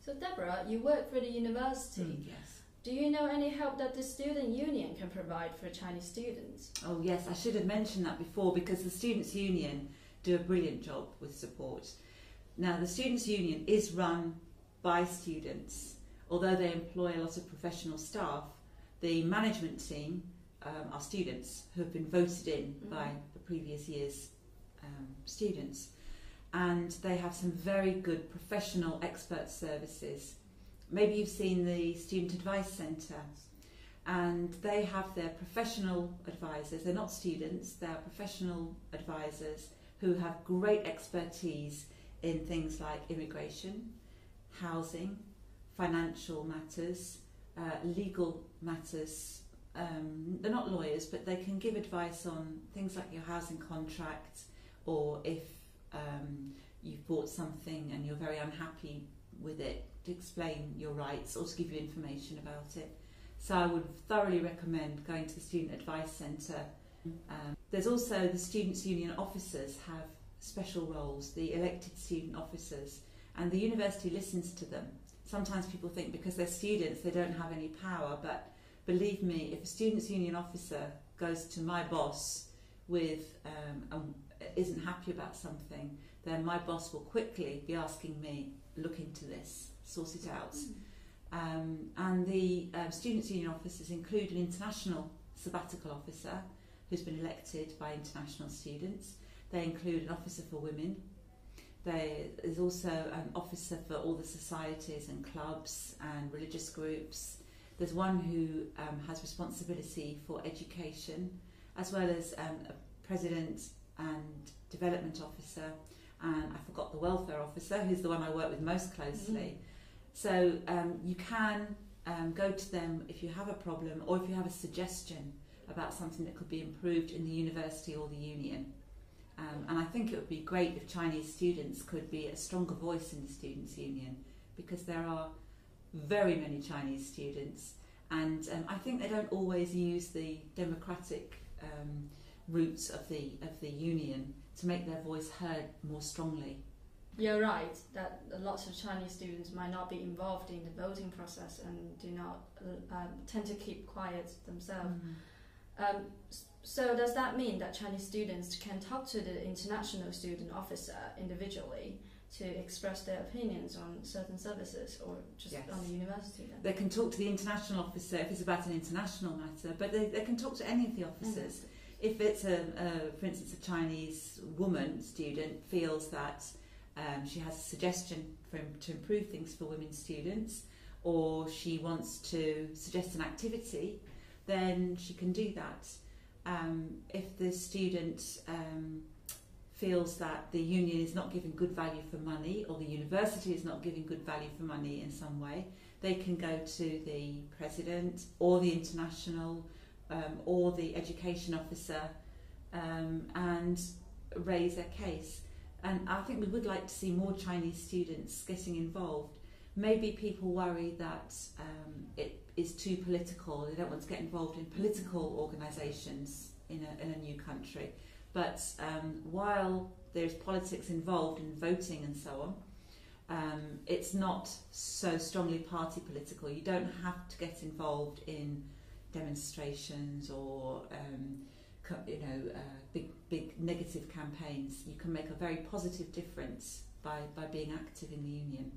So Deborah, you work for the university. Yes. Do you know any help that the student union can provide for Chinese students? Oh yes, I should have mentioned that before, because the Students' Union do a brilliant job with support. Now, the Students' Union is run by students. Although they employ a lot of professional staff, the management team are students who have been voted in by the previous year's students. And they have some very good professional expert services. Maybe you've seen the Student Advice Centre, and they have their professional advisors. They're not students, they're professional advisors who have great expertise in things like immigration, housing, financial matters, legal matters. They're not lawyers, but they can give advice on things like your housing contract, or if you've bought something and you're very unhappy with it, to explain your rights or to give you information about it. So I would thoroughly recommend going to the Student Advice Centre. There's also the Students' Union officers have special roles, the elected student officers, and the university listens to them. Sometimes people think because they're students they don't have any power, but believe me, if a Students' Union officer goes to my boss with isn't happy about something, then my boss will quickly be asking me, look into this, sort it out. And the Students' Union officers include an international sabbatical officer who's been elected by international students. They include an officer for women. There is also an officer for all the societies and clubs and religious groups. There's one who has responsibility for education, as well as a president and development officer, and I forgot the welfare officer, who's the one I work with most closely. So you can go to them if you have a problem, or if you have a suggestion about something that could be improved in the university or the union. And I think it would be great if Chinese students could be a stronger voice in the Students' Union, because there are very many Chinese students, and I think they don't always use the democratic roots of the union to make their voice heard more strongly. You're right that lots of Chinese students might not be involved in the voting process and do not tend to keep quiet themselves. So does that mean that Chinese students can talk to the international student officer individually to express their opinions on certain services, or just on the university then? They can talk to the international officer if it's about an international matter, but they can talk to any of the officers. If it's, for instance, a Chinese woman student feels that she has a suggestion to improve things for women students, or she wants to suggest an activity, then she can do that. If the student feels that the union is not giving good value for money, or the university is not giving good value for money in some way, they can go to the president or the international or the education officer and raise their case. And I think we would like to see more Chinese students getting involved. Maybe people worry that it is too political. They don't want to get involved in political organisations in a new country. But while there's politics involved in voting and so on, it's not so strongly party political. You don't have to get involved in demonstrations or big negative campaigns. You can make a very positive difference by being active in the union.